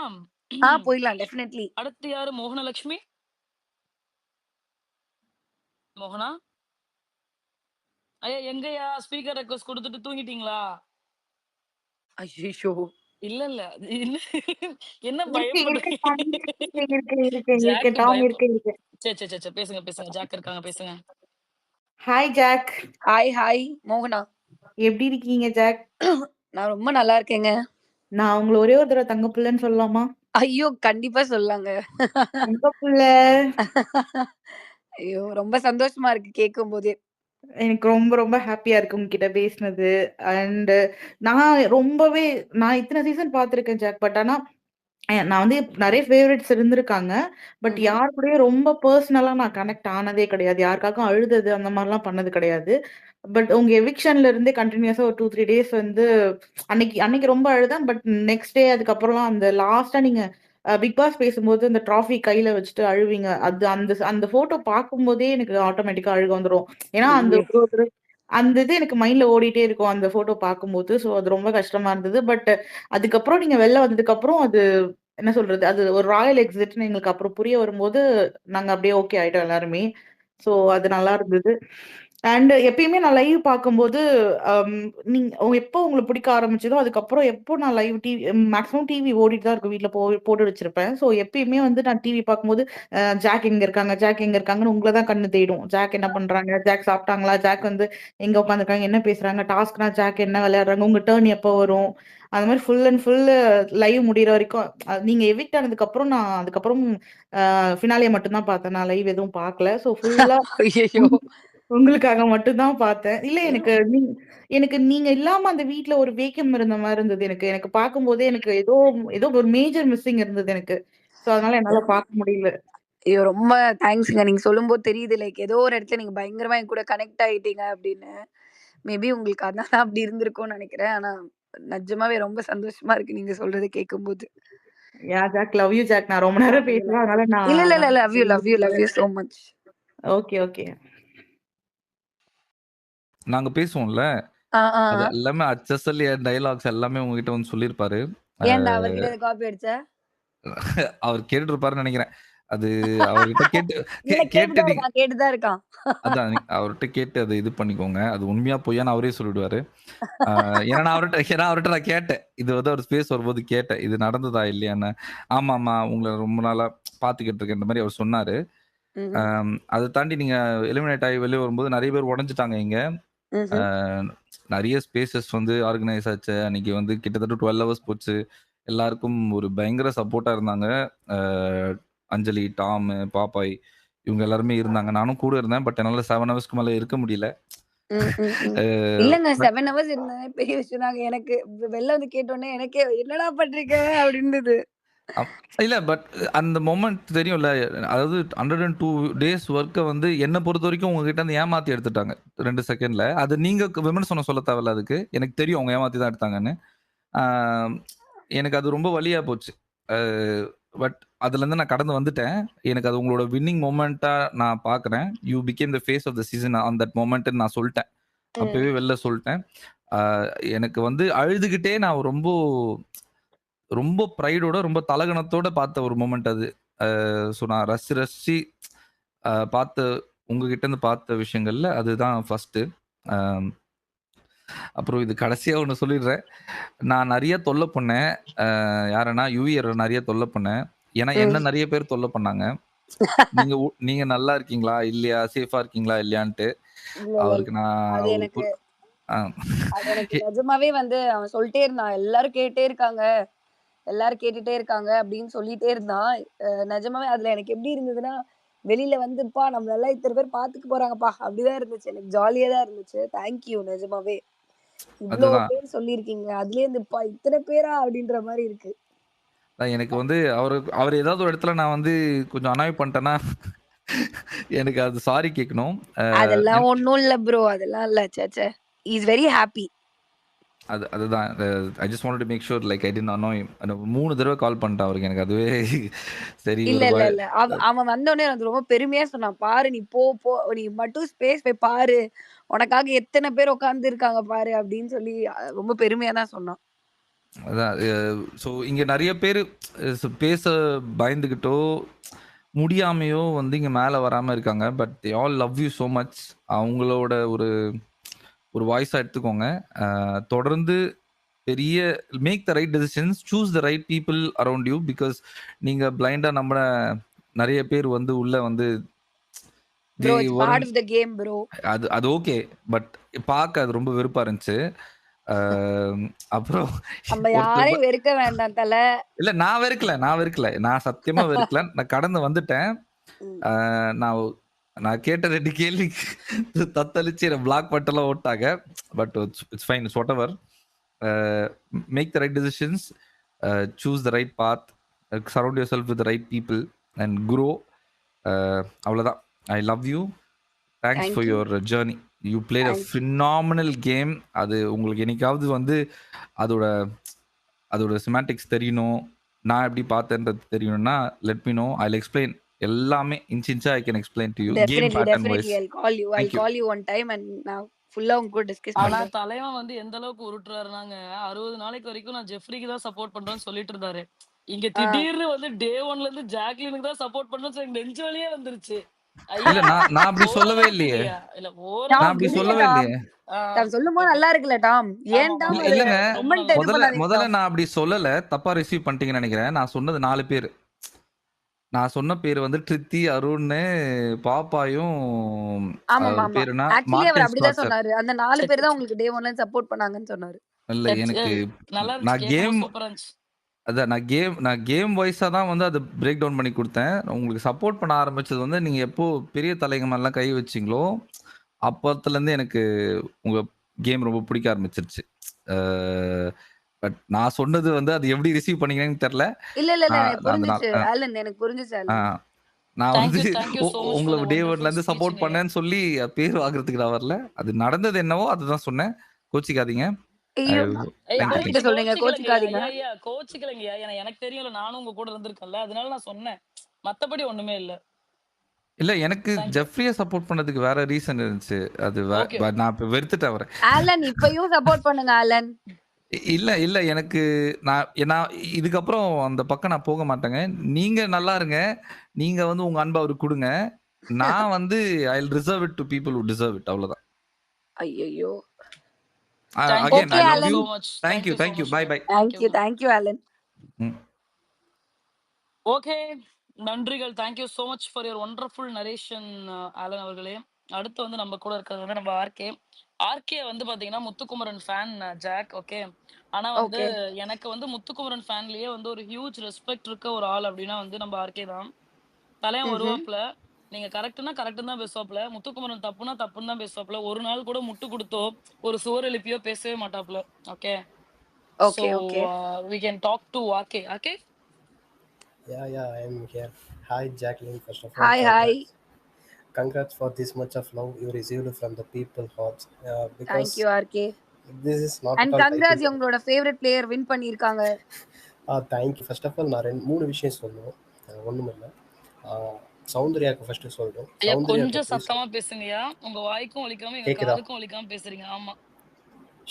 போயிடலாம் டெஃபினெட்லி. அடுத்து யாரு? மோகனலட்சுமி. மோகனா ஐயா எங்கயா ஸ்பீக்கர் ரெக்வெஸ்ட் கொடுத்துட்டு தூங்கிட்டீங்களா? ஐயோ. இல்ல என்ன என்ன இருக்கு இருக்கு டாம் பயப்படுறீங்க? இருக்கு இருக்கு இருக்கு ஜாக் டாம் பயப்ப இருக்கு. சரி பேசுங்க. ஜாக் இருக்காங்க பேசுங்க. Hi jack. ஹாய் மோகனா. எப்படி இருக்கீங்க ஜாக்? நான் ரொம்ப நல்லா இருக்கேங்க. நான் உங்களை ஒரே ஒரு தடவை தங்க பிள்ளைன்னு சொல்லலாமா? ஐயோ கண்டிப்பா சொல்லாங்க. தங்க பிள்ளை. ஐயோ ரொம்ப சந்தோஷமா இருக்கு கேட்கும் போதே. எனக்கு ரொம்ப ரொம்ப ஹாப்பியா இருக்கு உங்ககிட்ட பேசினது. அண்ட் நான் இத்தனை சீசன் பார்த்திருக்கேன் ஜாக். பட் ஆனா நான் வந்து நிறைய ஃபேவரட்ஸ் இருந்திருக்காங்க. பட் யார் கூடயும் ரொம்ப பர்சனலா நான் கனெக்ட் ஆனதே கிடையாது. யாருக்காகவும் அழுதது அந்த மாதிரிலாம் பண்ணது கிடையாது. பட் உங்க எவிக்ஷன்ல இருந்தே கண்டினியூஸா ஒரு 2, 3 டேஸ் வந்து அன்னைக்கு ரொம்ப அழுதேன். பட் நெக்ஸ்ட் டே அதுக்கப்புறம்லாம் அந்த லாஸ்டா நீங்க பிக் பாஸ் பேசும்போது அந்த ட்ராஃபி கையில வச்சுட்டு அழுவீங்க. அது அந்த அந்த போட்டோ பார்க்கும்போதே எனக்கு ஆட்டோமேட்டிக்கா அழுக வந்துரும். ஏன்னா அந்த அந்த இது எனக்கு மைண்ட்ல ஓடிட்டே இருக்கும் அந்த போட்டோ பார்க்கும்போது. ஸோ அது ரொம்ப கஷ்டமா இருந்தது. பட் அதுக்கப்புறம் நீங்க வெளில வந்ததுக்கு அப்புறம் அது என்ன சொல்றது? அது ஒரு ராயல் எக்ஸிட்ன்னு எங்களுக்கு அப்புறம் புரிய வரும்போது, நாங்க அப்படியே ஓகே ஆயிட்டோம் எல்லாருமே. ஸோ அது நல்லா இருந்தது. அண்ட் எப்பயுமே நான் லைவ் பார்க்கும்போது, அம் எப்போ உங்களுக்கு பிடிக்க ஆரம்பிச்சதோ, அதுக்கப்புறம் எப்போ நான் லைவ் மேக்ஸிமம் டிவி ஓடிட்டு தான் இருக்கும். வீட்ல போட்டு வச்சிருப்பேன். ஸோ எப்பயுமே வந்து நான் டிவி பார்க்கும்போது, ஜாக் எங்க இருக்காங்க? ஜாக் எங்க இருக்காங்கன்னு உங்கள தான் கண்ணு தேடும். ஜாக் என்ன பண்றாங்க? ஜாக் சாப்பிட்டாங்களா? ஜாக் வந்து எங்க உட்காந்துருக்காங்க? என்ன பேசுறாங்க? டாஸ்க்னா ஜாக் என்ன விளையாடுறாங்க? உங்க டர்ன் எப்போ வரும்? அந்த மாதிரி ஃபுல் அண்ட் ஃபுல் லைவ் முடியிற வரைக்கும் நீங்க எவிக்ட் ஆனதுக்கு அப்புறம் நான் அதுக்கப்புறம் ஃபினாலே மட்டும் தான் பார்த்தேன். நான் லைவ் எதுவும் பார்க்கல. ஸோ ஃபுல்லா ஐயோ. உங்களுக்காக மட்டும் தான் பார்த்தேன். இல்ல எனக்கு நீங்க இல்லாம அந்த வீட்ல ஒரு வேக்கம் இருந்த மாரி இருந்தது எனக்கு. எனக்கு பார்க்கும்போதே எனக்கு ஏதோ ஏதோ ஒரு மேஜர் மிஸ்ஸிங் இருந்தது எனக்கு. சோ அதனால என்னால பார்க்க முடியல. ஐயோ ரொம்ப தேங்க்ஸ்ங்க. நீங்க சொல்லும்போது தெரியுது லைக் ஏதோ ஒரு இடத்துல நீங்க பயங்கரமா என் கூட கனெக்ட் ஆயிட்டீங்க அப்படின்னு. மேபி உங்களுக்கு அதனால அப்படி இருந்திருக்கும்னு நினைக்கிறேன். ஆனா நிஜமாவே ரொம்ப சந்தோஷமா இருக்கு நீங்க சொல்றதை கேட்கும்போது. Jack love you Jack. நான் ரொம்ப நேரம் பேசலாம். அதனால இல்ல நான் love you so much. Okay. நாங்க பேசுவோம்ல. ஆ அது எல்லாமே அச்சசல் டயலாக்ஸ் எல்லாமே உங்ககிட்ட வந்து சொல்லியிருப்பாரு. ஏன்டா அவர்கிட்ட இத காப்பி அடிச்ச? அவர் கேட்டுட்டு இருப்பாருன்னு நினைக்கிறேன். அது அவர்கிட்ட இல்ல கேட்டு நீங்க கேட்டுதான் இருக்கான். அதான் அவர்கிட்ட கேட்டு அதை இது பண்ணிக்கோங்க. அது உண்மையா பொய்யான்னு அவரே சொல்லிடுவாரு. ஏன்னா அவர்கிட்ட நான் கேட்டேன். இது வந்து ஒரு ஸ்பேஸ் வரும்போது கேட்டேன். இது நடந்ததா இல்லையான்னு. ஆமாமா உங்களை ரொம்ப நாளா பார்த்துக்கிட்டு இருக்கேன் இந்த மாதிரி அவர் சொன்னாரு. அதை தாண்டி நீங்க எலிமினேட் ஆகி வெளியே வரும்போது நிறைய பேர் உடஞ்சிட்டாங்க இங்க. நிறைய ஸ்பேசஸ் வந்து ஆர்கனைஸ் ஆச்சு. அன்னைக்கு வந்து கிட்டத்தட்ட 12 ஹவர்ஸ் போச்சு. எல்லாருக்கும் ஒரு பயங்கர சப்போர்ட்டா இருந்தாங்க. அஞ்சலி, டாம், பாப்பாய் இவங்க எல்லாருமே இருந்தாங்க. நானும் கூட இருந்தேன். பட் என்னால 7 ஹவர்ஸ்க்கு மேல இருக்க முடியல. இல்லங்க 7 ஹவர்ஸ் இருந்தேன் பெரிய விஷயம் தாங்க. எனக்கு வெளில வந்து கேட்டோன்னே எனக்கே என்னடா பண்றீங்க அப்படின்னுது. இல்ல பட் அந்த மொமெண்ட் தெரியும்ல. அதாவது 102 டேஸ் ஒர்க்கை வந்து என்ன பொறுத்த வரைக்கும் உங்ககிட்ட இருந்து ஏமாத்தி எடுத்துட்டாங்க 2 செகண்ட்ல. அது நீங்க விமர்சனம் சொல்ல தேவையில்ல. அதுக்கு எனக்கு தெரியும் அவங்க ஏமாத்தி தான் எடுத்தாங்கன்னு. எனக்கு அது ரொம்ப வலியா போச்சு. பட் அதுல இருந்து நான் கடந்து வந்துட்டேன். எனக்கு அது உங்களோட வின்னிங் மொமெண்டா நான் பாக்குறேன். You become the face of the season on that moment நான் சொல்லிட்டேன். அப்பவே வெளில சொல்லிட்டேன். எனக்கு வந்து அழுதுகிட்டே நான் ரொம்ப ப்ரைடோட ரொம்ப தலகணத்தோட பார்த்த ஒரு மொமெண்ட் அது. ஸோ நான் ரசிச்சு பார்த்த உங்ககிட்ட இருந்து பார்த்த விஷயங்கள்ல அதுதான் ஃபர்ஸ்ட். அப்புறம் இது கடைசியா ஒண்ணு சொல்லிடுறேன். நான் நெறைய தொல்ல பண்ணேன். யாரன்னா யுவியர நெறைய தொல்ல பண்ணேன். ஏன்னா என்ன ம். நெறைய பேர் தொல்ல பண்ணாங்க. நீங்க நல்லா இருக்கீங்களா? இல்லையா? சேஃபா இருக்கீங்களா? இல்லையான்ட்டு. இல்ல, இல்ல, இல்ல. அவருக்கு நான் அது ஒரு எனக்கு ஆ. அது எனக்கு நிஜமாவே வந்து அவன் சொல்லிட்டே இருந்தான். எல்லாரும் கேட்டே இருக்காங்க. எல்லாரும் கேட்டுட்டே இருக்காங்க அப்படின்னு சொல்லிட்டே இருந்தான். நிஜமாவே அதுல எனக்கு எப்படி இருந்ததுன்னா, வெளியில வந்துப்பா நம்மளெல்லாம் இத்தன பேர் பார்த்துக்க போறாங்கப்பா அப்படிதான் இருந்துச்சு. எனக்கு ஜாலியா தான் இருந்துச்சு. தேங்க் யூ நிஜமாவே. இவ்ளோ அதுதான். பேர் சொல்லியிருக்கீங்க. அதுலேருந்துப்பா இத்தன பேரா அப்படின்ற மாரி இருக்கு. எனக்கு வந்து அவரு ஏதாவது ஒரு இடத்துல நான் வந்து கொஞ்சம் அனாய் பண்ணிட்டேன்னா, எனக்கு அது சாரி கேட்கணும். அதெல்லாம் ஒண்ணும் இல்ல ப்ரோ. அதெல்லாம் இல்ல. ச்சே. He is very happy. அதுதான். I just wanted to make sure like I didn't annoy him. 3 தடவ கால் பண்ணிட்டேன் அவருக்கு. எனக்கு அதுவே சரி இல்ல, ஒரு இல்ல, இல்ல. அவன் வந்தோனே அது ரொம்ப பெருமையா சொன்னான். "பாரு நீ போ. நீ மட்டும் ஸ்பேஸ் போய் பாரு. உனக்காக எத்தன பேர் உட்கார்ந்து இருக்காங்க பாரு" அப்படின்னு சொல்லி ரொம்ப பெருமையா தான் சொன்னான். அதான் ஸோ இங்க நெறைய பேரு பேச பயந்துகிட்டோ, முடியாமையோ வந்து இங்க மேல வராம இருக்காங்க. But they all love you so much. அவங்களோட ஒரு வாய்ஸா எடுத்துக்கோங்க. தொடர்ந்து பெரிய make the right decisions, choose the right people around you. Because நீங்க பிளைண்டா நம்புன நெறைய பேர் வந்து உள்ள வந்து they bro it's part weren't of the game bro. அது ஓகே. பட் பார்க்க அது ரொம்ப வெறுப்பா இருந்துச்சு. அப்புறம் நம்ம ஒருத்தர் யாரையும் வெறுக்க வேண்டாம் தல. இல்ல நான் வெறுக்கல. நான் சத்தியமா வெறுக்கல. நான் கடந்து வந்துட்டேன். ம். நான் நான் கேட்ட 2 கேள்விக்கு தத்தளிச்சு என்ன பிளாக் பண்ணிட்டுலாம் ஓட்டாங்க. But it's fine. It's whatever. Make the right decisions, choose the right path, surround your with the right people and grow. அவ்வளோதான். I love you. Thanks thank for you. Your journey. You played a thank you. Phenomenal game. அது உங்களுக்கு என்னைக்காவது வந்து அதோட சிமாட்டிக்ஸ் தெரியணும், நான் எப்படி பார்த்தேன்றது தெரியணும்னா let me know. I will explain எல்லாமே இன்ச்சா I can explain to you game pattern wise. Definitely I'll thank you. call you one time and நான் ஃபுல்லா உங்க கூட டிஸ்கஸ் ஆனா பண்றேன். தலைவன் வந்து எந்த அளவுக்கு உருட்டுறாருனாங்க 60 நாளைக்கு வரைக்கும் நான் ஜெஃப்ரிக்கு தான் சப்போர்ட் பண்றேன்னு சொல்லிட்டு இருந்தாரு. இங்க ஆ. திடீர்னு வந்து டே 1ல இருந்து ஜாக்லினுக்கு தான் சப்போர்ட் பண்ணணும்னு சொல்லி நெஞ்சு வலியே வந்துருச்சு. இல்ல ஐயா நான் அப்படி சொல்லவே ஓவரா இல்லையே. இல்லையா? இல்ல நான் டாம் அப்படி ஓரளவுக்கு விடுங்க சொல்லவே டாம். இல்லையே. டாம் சொல்லும்போது ஓகே. நல்லா இருக்குல்ல டாம். ஆமா ஏன் ஆமா டாம் நல்லா இல்லங்க. இருக்கு. ரொம்ப கமெண்ட் நல்லா இது இருக்கு. பண்ணாதீங்க முதல்ல டாம். நான் அப்படி சொல்லல. தப்பா ரிசீவ் பண்ணிட்டீங்கன்னு நினைக்கிறேன். நான் சொன்னது 4 பேரு. நான் சொன்ன பேர் வந்து ட்ரித்தி, அருண், பாப்பாயும் ஆமாமா அவர் ஆமா. பேர் என்ன? ஆக்சுவலி அவர் மார்டின் அப்படிதான் ஸ்காட்சர். சொன்னாரு. அந்த 4 சரி பேர் தான் சரி உங்களுக்கு டே 1ல சப்போர்ட் பண்ணாங்கன்னு சொன்னாரு. இல்ல சரி எனக்கு நல்லா இருந்துச்சு. நான் கேம் கேட்கும்போது சூப்பரா இருந்துச்சு. அதான் நான் கேம் வைஸா தான் வந்து அதை பிரேக் டவுன் பண்ணி கொடுத்தேன். உங்களுக்கு சப்போர்ட் பண்ண ஆரம்பிச்சது வந்து நீங்க எப்போ பெரிய தலைங்க மேலாம் கை வச்சீங்களோ அப்பத்துலேருந்து எனக்கு உங்க கேம் ரொம்ப பிடிக்க ஆரம்பிச்சிருச்சு. பட் நான் சொன்னது வந்து அது எப்படி ரிசீவ் பண்ணீங்கன்னு தெரியல. இல்ல இல்ல இல்ல நான் எனக்கு நான் புரிஞ்சுச்சு ஆலன். எனக்கு புரிஞ்சுச்சு ஆ ஆலன். நான் வந்து தேங்க்யூ ஸோ மச் உங்கள ஃபார் த டே வண்டர்ஃபுல் ஒன்லேருந்து சப்போர்ட் ஸ்பீச்சுங்க ஐயா. பண்ணேன்னு சொல்லி பேர் வாங்குறதுக்கு நான் வரல. அது நடந்தது என்னவோ அதுதான் சொன்னேன். கோச்சிக்காதீங்க. ஐயோ! ஐயா தேங்க்யூ. யார்கிட்ட சொல்றீங்க? கோச்சிக்கலங்க கோச்சுக்காதீங்க. ஐயா. ஐயா கோச்சிக்கலங்க ஐயா. எனக்கு தெரியும்ல நானும் உங்க கூட இருந்திருக்கேன்ல. அதனால நான் சொன்னேன். மத்தபடி ஒண்ணுமே இல்ல. இல்ல எனக்கு தேங்க்யூ. ஜெஃப்ரிய சப்போர்ட் பண்ணதுக்கு வேற ரீசன் இருந்துச்சு. அது ஓகே. நான் இப்ப வெறுத்துட்டேன் அவர. ஆலன் இப்பயும் சப்போர்ட் பண்ணுங்க ஆலன். இல்ல எனக்கு நான் இதுக்கப்புறம் அந்த பக்கம் நான் போக மாட்டேங்க. நீங்க நல்லா இருங்க. நீங்க வந்து உங்க அன்ப அவருக்கு குடுங்க. நான் வந்து I will reserve it to people who deserve it. அவ்வளவுதான். ஐயையோ! Again okay I love Alan. You. so much. Thank you. so much. Bye. Thank you Alan. ம். ஓகே. நன்றிகள். Thank you so much for your wonderful narration Alan அவர்களே. அடுத்து வந்து நம்ம கூட இருக்கிறது வந்து நம்ம ஆர்கே. ஆர்கே வந்து பாத்தீங்கன்னா முத்துக்குமரன் ஃபேன் ஜாக். ஓகே. ஆனா வந்து ஓகே. எனக்கு வந்து முத்துக்குமரன் ஃபேன்லயே வந்து ஒரு ஹியூஜ் ரெஸ்பெக்ட் இருக்க ஒரு ஆள் அப்படின்னா வந்து நம்ம ஆர்கே தான். தலைவன் வருவாப்ல. நீங்க கரெக்ட்னா கரெக்ட்னு தான் பேசுவாப்ல. முத்துக்குமரன் தப்புனா தப்புன்னு தான் பேசுவாப்ல. ஒரு நாள் கூட முட்டு கொடுத்தோ ஒரு சுவர் எழுப்பியோ பேசவே மாட்டாப்ல. Okay. So okay. we can talk to RK. RK Yeah, I am here. Hi, Jacqueline. First of all, hi. congrats for this much of love you received from the people hearts. Because thank you RK. this is not and at all congrats typing. உங்களோட favourite player win பண்ணிருக்காங்க. Thank you. First of all, நான் 3 விஷயம் சொல்லணும். ஒண்ணும் இல்லை. சௌந்தர்யாவுக்கு first சொல்லணும். ஐயா சௌந்தர்யாவுக்கு கொஞ்சம் சத்தமா பேசுங்கய்யா. உங்க வாய்க்கும் ஒலிக்காம எங்க கேக்குதா? காதுக்கும் ஒலிக்காம பேசுறீங்க. ஆமா.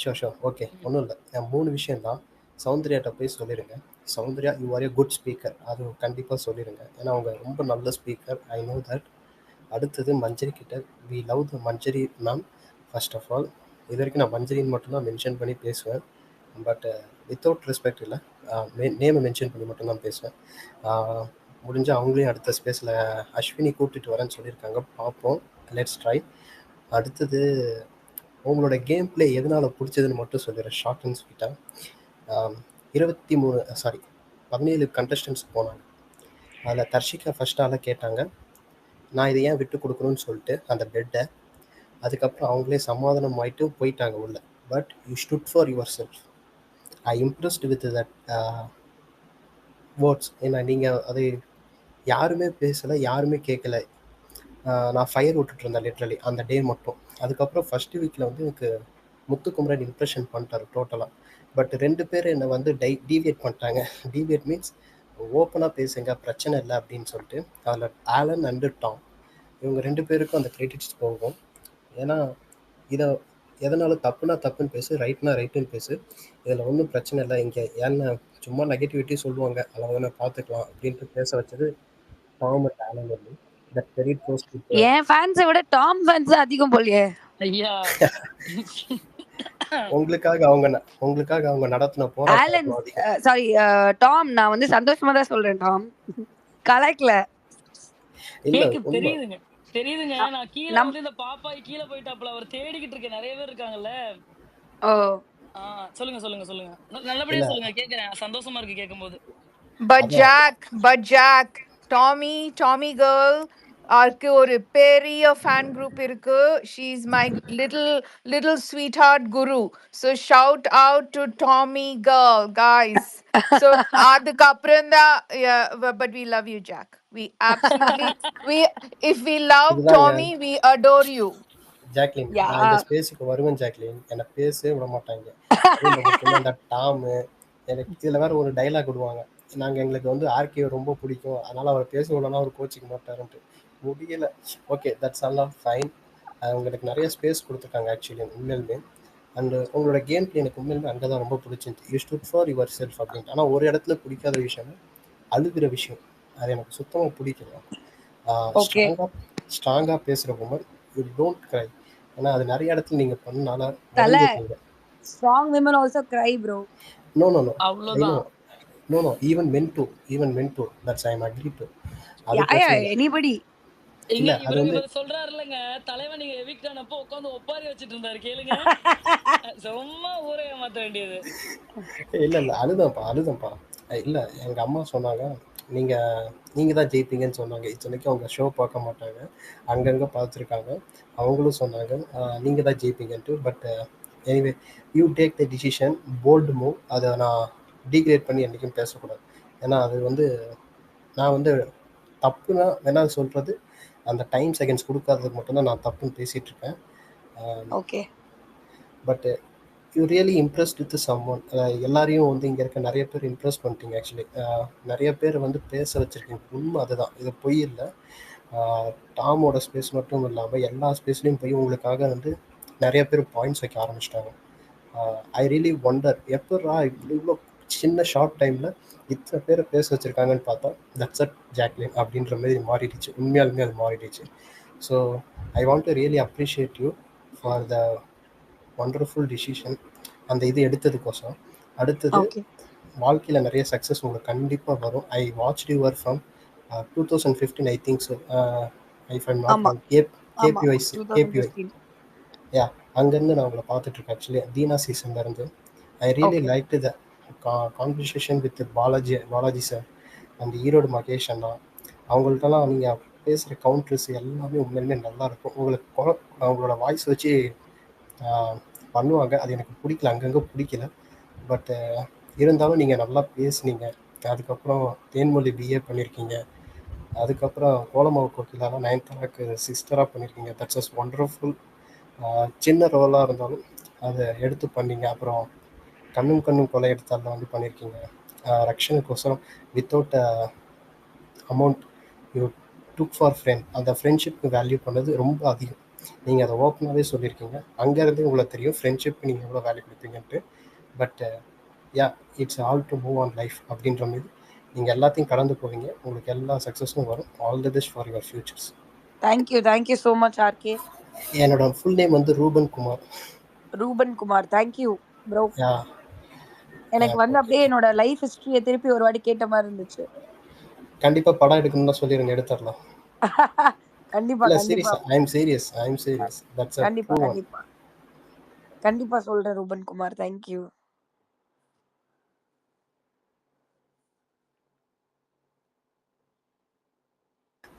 Sure okay. ஒன்றும் இல்லை. 3 விஷயம் தான். சௌந்தர்யாட்ட போய் சொல்லிடுங்க. Soundarya you R A good speaker. அது கண்டிப்பாக சொல்லிடுங்க. ஏன்னா அவங்க ரொம்ப நல்ல ஸ்பீக்கர். I know that. அடுத்தது மஞ்சரி கிட்ட we love the Manjari ma'am. First of all இது வரைக்கும் நான் மஞ்சரின்னு மட்டும்தான் மென்ஷன் பண்ணி பேசுவேன். பட் வித்தவுட் ரெஸ்பெக்ட் இல்லை, நேமை மென்ஷன் பண்ணி மட்டும்தான் பேசுவேன். முடிஞ்சால் அவங்களையும் அடுத்த ஸ்பேஸில் அஸ்வினி கூப்பிட்டுட்டு வரேன்னு சொல்லியிருக்காங்க, பார்ப்போம், லெட்ஸ் ட்ரை. அடுத்தது உங்களோட கேம் பிளே எதனால் பிடிச்சதுன்னு மட்டும் சொல்லிடுறேன் ஷார்ட் அண்ட் ஸ்வீட்டாக. 17 கண்டஸ்டன்ஸ் போனாங்க. அதில் தர்ஷிகா ஃபர்ஸ்ட் ஆளாக கேட்டாங்க, நான் இதை ஏன் விட்டு கொடுக்கணும்னு சொல்லிட்டு அந்த பெட்டை. அதுக்கப்புறம் அவங்களே சமாதானம் ஆகிட்டு போயிட்டாங்க உள்ள. But you stood for your self. I impressed with that words. ஏன்னா நீங்கள் அது யாருமே பேசலை, யாருமே கேட்கல. நான் ஃபயர் விட்டுட்டு இருந்தேன் லிட்ரலி அந்த டே மட்டும். அதுக்கப்புறம் ஃபஸ்ட்டு வீக்கில் வந்து எனக்கு முத்துக்குமரன் இம்ப்ரெஷன் பண்ணிட்டாரு டோட்டலாக. பட் 2 பேர் என்னை வந்து டீவியேட் பண்ணிட்டாங்க. டீவியேட் மீன்ஸ் ஓப்பனாக பேசுங்க, பிரச்சனை இல்லை அப்படின்னு சொல்லிட்டு. அதில் ஆலன் அண்டு டாம், இவங்க 2 பேருக்கும் அந்த கிரெடிட்ஸ் போகும். ஏன்னா இதை எதனால தப்புனா தப்புன்னு பேசு, ரைட்னா ரைட்டுன்னு பேசு, இதில் ஒன்றும் பிரச்சனை இல்லை, இங்கே ஏன்னா சும்மா நெகட்டிவிட்டி சொல்லுவாங்க, அதை பார்த்துக்கலாம் அப்படின்ட்டு பேச வச்சது டாம் அண்ட் ஆலன். வந்து தட் கிரெடிட் கோஸ் டு என் ஃபேன்ஸை விட டாம் ஃபேன்ஸ் அதிகம் போலியே. ஐயா உங்களுக்காக அவங்க நடத்தின ஆலன் போராட்டம் அதிகம். சாரி டாம், நான் வந்து சந்தோஷமா தான் சொல்றேன். டாம் கலக்கல. இல்லை கேக்கு உண்மை. தெரியுதுங்க. நான் கீழே வந்து இந்த பாப்பாய் கீழே போயிட்டாப்புல, அவர் தேடிக்கிட்டு இருக்கேன். நிறைய பேர் இருக்காங்கல்ல. ஓ சொல்லுங்க சொல்லுங்க சொல்லுங்க, நல்லபடியா சொல்லுங்க, கேக்குறேன். சந்தோஷமா இருக்கு கேட்கும்போது. But Jack, Tommy girl, அவருக்கு ஒரு பெரிய fan group இருக்கு. She's my little sweetheart guru. So shout out to Tommy girl, guys. So அதுக்கப்புறம் தான், but we love you, Jack. We absolutely if we love Tommy, we adore you. Jacqueline, Yeah. நான் இந்த ஸ்பேஸுக்கு வருவேன் Jacqueline, என்னை பேசவே விட மாட்டாங்க. அதுவும் நமக்கு அந்த டாமு, எனக்கு இதில் வேற ஒரு டைலாக் விடுவாங்க, எங்களுக்கு வந்து ஆர்கே ரொம்ப பிடிக்கும், அதனால் அவர் பேச விடனா அவர் கோச்சிக்க மாட்டாருன்ட்டு. முடியலை. Okay, that's all fine. உங்களுக்கு நிறைய ஸ்பேஸ் கொடுத்துருக்காங்க ஆக்சுவலி உண்மையிலுமே. அண்டு உங்களோட கேம் பிளே எனக்கு உண்மையிலுமே அங்கே தான் ரொம்ப பிடிச்சிருந்துச்சு. You stood for your self அப்படின்ட்டு. ஆனால் ஒரு இடத்துல பிடிக்காத விஷயம் அழுகிற விஷயம், அது எனக்கு சுத்தமாக பிடிக்கல. ஸ்ட்ராங்காக பேசுகிற உமன், யூ டோன்ட் க்ரை. ஏன்னா அது நிறைய இடத்துல நீங்கள் பண்ணனால strong women also cry bro. No, அவ்வளவுதான். even men too, that's I am agree to. Anybody. இங்க இல்ல, அது வந்து இவர் சொல்றாரு இல்லங்க, தலைவன் நீங்க எவிக்ட் ஆனப்போ உட்காந்து ஒப்பாரி வச்சிட்டு இருந்தாரு, கேளுங்க. சும்மா ஊரே ஏமாத்த வேண்டியது. இல்லை அழுதம்ப்பா. இல்லை, எங்கள் அம்மா சொன்னாங்க, நீங்கள் தான் ஜெயிப்பீங்கன்னு சொன்னாங்க. இத்தனைக்கும் அவங்க ஷோ பார்க்க மாட்டாங்க, அங்கங்கே பார்த்துருக்காங்க. அவங்களும் சொன்னாங்க நீங்கள் தான் ஜெயிப்பீங்கன்ட்டு. But anyway, you take the decision, bold move. அதை நான் டீக்ரேட் பண்ணி என்றைக்கும் பேசக்கூடாது. ஏன்னா அது வந்து நான் வந்து தப்புனா வேணா சொல்கிறது, அந்த டைம் செகண்ட்ஸ் கொடுக்காததுக்கு மட்டும்தான் நான் தப்புன்னு பேசிகிட்டு இருக்கேன். Okay, but you really impressed with someone. எல்லாரையும் வந்து இங்கே இருக்க நிறைய பேர் இம்ப்ரெஸ் பண்ணிட்டீங்க ஆக்சுவலி. நிறைய பேர் வந்து பேச வச்சுருக்கீங்க. உண்மை அதுதான், இது பொய் இல்லை. டாமோட ஸ்பேஸ் மட்டும் இல்லாமல் எல்லா ஸ்பேஸ்லேயும் போய் உங்களுக்காக வந்து நிறைய பேர் பாயிண்ட்ஸ் வைக்க ஆரம்பிச்சிட்டாங்க. ஐ ரியலி ஒண்டர், எப்படா இவ்வளோ சின்ன ஷார்ட் டைமில் இத்தனை பேரை பேச வச்சுருக்காங்கன்னு பார்த்தா தட்ஸ் அட் ஜாக்லின் அப்படின்ற மாதிரி மாறிடுச்சு. உண்மையாலுமே அது மாறிடுச்சு. So I want to really appreciate you for the wonderful decision, அந்த இது எடுத்ததுக்கோசம். அடுத்தது, வாழ்க்கையில் நிறைய சக்ஸஸ் உங்களுக்கு கண்டிப்பாக வரும். I watch your from 2015 I think. So I fame not KPY. Yeah, அங்கேருந்து நான் உங்களை பார்த்துட்ருக்கேன் ஆக்சுவலி, தீனா சீசன்லேருந்து. I really like the conversation with Balaji sir and Erode Mahesh அண்ணா. அவங்கள்ட்டலாம் நீங்கள் பேசுகிற கவுண்டர்ஸ் எல்லாமே உண்மையிலுமே நல்லாயிருக்கும். அவங்களோட வாய்ஸ் வச்சு பண்ணுவாங்க, அது எனக்கு பிடிக்கல, அங்கங்கே பிடிக்கல. பட் இருந்தாலும் நீங்கள் நல்லா பேசுனீங்க. அதுக்கப்புறம் தேன்மொழி பிஏ பண்ணியிருக்கீங்க. அதுக்கப்புறம் கோலமாவு கோகிலாலாம் 9th சிஸ்டராக பண்ணியிருக்கீங்க. That's as wonderful. சின்ன ரோலாக இருந்தாலும் அதை எடுத்து பண்ணீங்க. அப்புறம் கண்ணும் கொலை எடுத்தால வந்து பண்ணியிருக்கீங்க. ரக்ஷனுக்கோசரம் without amount you took for friend. அந்த ஃப்ரெண்ட்ஷிப்க்கு வேல்யூ பண்ணது ரொம்ப அதிகம். நீங்கள் அதை ஓப்பனாகவே சொல்லியிருக்கீங்க. அங்கேருந்து உங்களுக்கு தெரியும் ஃப்ரெண்ட்ஷிப்க்கு நீங்கள் எவ்வளோ வேல்யூ கொடுப்பீங்கன்ட்டு. But yeah, it's all to move on life அப்படின்ற மாதிரி நீங்கள் எல்லாத்தையும் கடந்து போவீங்க. உங்களுக்கு எல்லா சக்ஸஸும் வரும். All the best for your futures. Thank you so much RK. என்னோட ஃபுல் நேம் வந்து Ruban Kumar. Ruban Kumar thank you bro. Yeah எனக்கு வந்து அப்படியே என்னோட லைஃப் ஹிஸ்டரியை திருப்பி ஒரு வாட்டி கேட்ட மாதிரி இருந்துச்சு. கண்டிப்பா படம் எடுக்கணும்னா சொல்லிருங்க, எடுத்துடலாம். கண்டிப்பா இல்ல கண்டிப்பா serious I am serious. That's a கண்டிப்பா true one. கண்டிப்பா கண்டிப்பா சொல்றேன் Ruban Kumar. Thank you.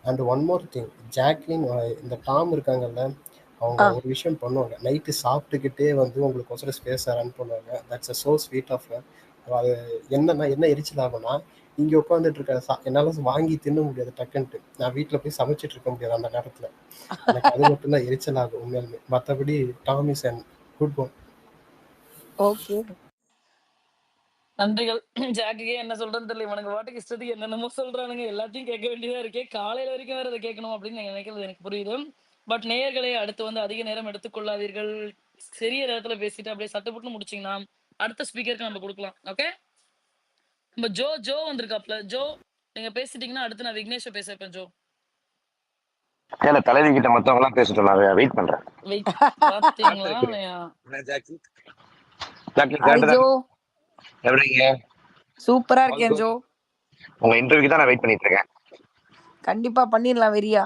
And one more thing, Jacqueline இந்த டாம் இருக்காங்கல்ல, அவங்க ஒரு விஷயம் பண்ணுவாங்க. நைட்டு சாப்பிட்டுக்கிட்டே வந்து உங்களுக்கு ஸ்பேஸை ரன் பண்ணுவாங்க. That's a so sweet of her. அது என்னன்னா என்ன எரிச்சல் ஆகும்னா, இங்கே உட்காந்துட்டு இருக்க என்னால் வாங்கி தின்ன முடியாது டக்குன்ட்டு. நான் வீட்டில் போய் சமைச்சிட்டு இருக்க முடியாது அந்த நேரத்தில். எனக்கு அது மட்டும்தான் எரிச்சல் ஆகும் உண்மையாலுமே. மற்றபடி Tom is and good one. Okay நன்றிகள். ஜாக்குக்கே என்ன சொல்றேன்னு தெரியல. இவனுக்கு பாட்டுக்கு இஷ்டத்துக்கு என்னென்னமோ சொல்றானுங்க. எல்லாத்தையும் கேட்க வேண்டியதா இருக்கே. காலையில வரைக்கும் வேற அதை கேட்கணும் அப்படின்னு நீங்க நினைக்கிறது எனக்கு புரியுது. பட் நேயர்களே, அடுத்து வந்து அதிக நேரம் எடுத்துக்கொள்ளாதீர்கள். சிறிய நேரத்துல பேசிட்டு அப்படியே சட்டுப்புட்டு முடிச்சீங்கன்னா அடுத்த ஸ்பீக்கருக்கு நம்ம கொடுக்கலாம். ஓகே, நம்ம ஜோ வந்திருக்காப்ல. ஜோ, நீங்க பேசிட்டீங்கன்னா அடுத்து நான் விக்னேஷ பேச வைப்பேன். ஜோ இல்ல, தலைவி கிட்ட மத்தவங்க எல்லாம் பேசிட்டோம். நான் வெயிட் பண்றேன். வெயிட் பாத்தீங்களா? Hi Joe. எப்படிங்க? சூப்பரா இருக்கேன் ஜோ. உங்க இன்டர்வியூக்கு தான் நான் வெயிட் பண்ணிட்டு இருக்கேன். கண்டிப்பா பண்ணிடலாம் வெரியா.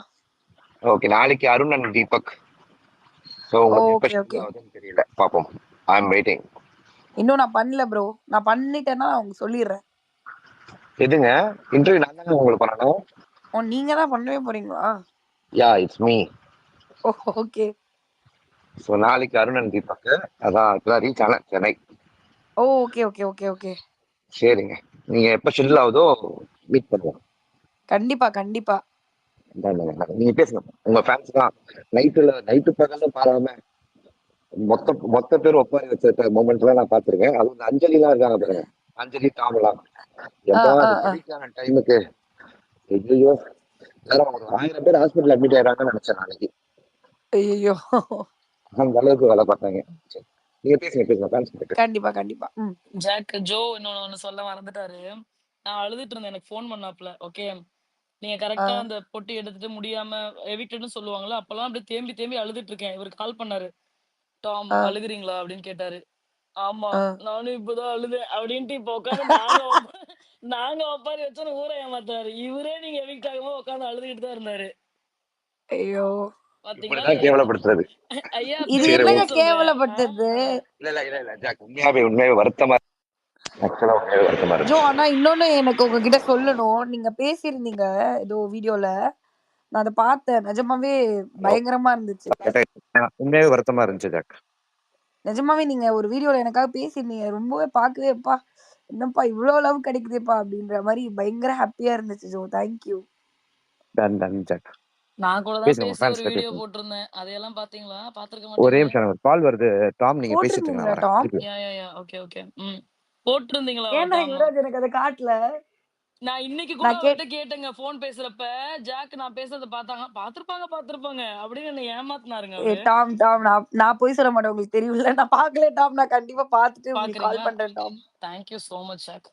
ஓகே, நாளைக்கு அருண் அண்ட் தீபக். சோ உங்களுக்கு எப்ப ஷெட்யூல் ஆகுதுன்னு தெரியல, பாப்போம். ஐ அம் வெயிட்டிங். இன்னும் நான் பண்ணல ப்ரோ. நான் பண்ணிட்டேன்னா அவங்க சொல்லிடுறேன். எதுங்க இன்டர்வியூ? நான் தானே உங்களுக்கு பண்ணணும். ஓ, நீங்க தான் பண்ணவே போறீங்களா? யா, இட்ஸ் மீ. ஓகே. சோ நாளைக்கு அருண் அண்ட் தீபக். அதான் இப்பதான் ரீச் ஆனேன் Chennai. Okay okay okay okay சரிங்க, நீங்க எப்ப ஷெட்யூல் ஆகுதோ மீட் பண்ணுவோம். கண்டிப்பா கண்டிப்பா. நீங்க பேசுங்க. உங்க ஃபேன்ஸ் தான் நைட்டு பகல்ல பாராம மொத்த பேர் ஒப்பாரி வச்சிருக்க மூமெண்ட் எல்லாம் நான் பாத்திருக்கேன். அது வந்து அஞ்சலி எல்லாம் இருக்காங்க பாருங்க, அஞ்சலி டாம்லாம் ரிலீஸான டைமுக்கு ஐயோ எல்லாரும் ஒரு 1000 பேர் ஹாஸ்பிட்டல் அட்மிட் ஆயிடுறாங்கன்னு நினைச்சேன் நாளைக்கு. ஐயோ, அந்த அளவுக்கு வேலை பார்த்தாங்க. நீங்க பேசுங்க. கண்டிப்பா கண்டிப்பா. ஜாக், ஜோ இன்னொன்னு சொல்ல மறந்துட்டாரு. நான் அழுதுட்டு இருந்தேன். எனக்கு ஃபோன் பண்ணாப்ல. ஓகே, நீங்க கரெக்டா அந்த பொட்டி எடுத்துட்டு முடியாம எவிக்டட்னு சொல்லுவாங்கல்ல, அப்பெல்லாம் அப்படியே தேம்பி அழுதுட்டு இருக்கேன். இவர் கால் பண்ணாரு. டாம் அழுகுறீங்களா அப்படின்னு கேட்டாரு. ஆமா, நானும் இப்பதான் அழுதேன் அப்படின்ட்டு இப்ப உட்காந்து நாங்க ஒப்பாரி வச்சோன்னு ஊரை ஏமாத்தாரு. இவரே நீங்க எவிக்ட் ஆகும்போது உட்காந்து அழுதுகிட்டு தான் இருந்தாரு. ஐயோ, பாத்தீங்களா? கேவலப்படுத்துறது. ஐயா, இது என்னங்க கேவலப்படுத்துறது? இல்ல ஜாக், உண்மையாவே வருத்தமா ஜோ, ஆனா இன்னொன்னு எனக்கு உங்ககிட்ட சொல்லணும். நீங்க பேசியிருந்தீங்க ஏதோ வீடியோல, நான் அதை பார்த்தேன். நிஜமாவே பயங்கரமா இருந்துச்சு. உண்மையாவே வருத்தமா இருந்துச்சு ஜாக். நிஜமாவே நீங்க ஒரு வீடியோல எனக்காக பேசியிருந்தீங்க. ரொம்பவே பார்க்கவேப்பா, என்னப்பா இவ்வளவு லவ் கிடைக்குதுப்பா அப்படின்ற மாதிரி பயங்கர ஹாப்பியா இருந்துச்சு ஜோ. தேங்க்யூ. Ton jack. நான் கூட தான் பேசி ஒரு வீடியோ போட்டிருந்தேன். அதையெல்லாம் பாத்தீங்களா? பாத்துக்க மாட்டீங்க. ஒரே நிமிஷம், கால் வருது. டாம், நீங்க பேசிட்டு போட்டிருந்தீங்களா டாம்? Yeah okay போட்டிருந்தீங்களா? ஏன்டா யுவராஜ் எனக்கு அதை காட்டல? நான் இன்னைக்கு கூட அவர்கிட்ட கேட்டேங்க. போன் பேசுறப்ப ஜாக் நான் பேசுறத பாத்திருப்பாங்க அப்படின்னு என்ன ஏமாத்தினாருங்க. டாம் நான் போய் சொல்ல மாட்டேன், உங்களுக்கு தெரியும்ல. நான் பாக்கல டாம். நான் கண்டிப்பா பாத்துட்டு உங்களுக்கு கால் பண்றேன் Tom. Thank you so much jack.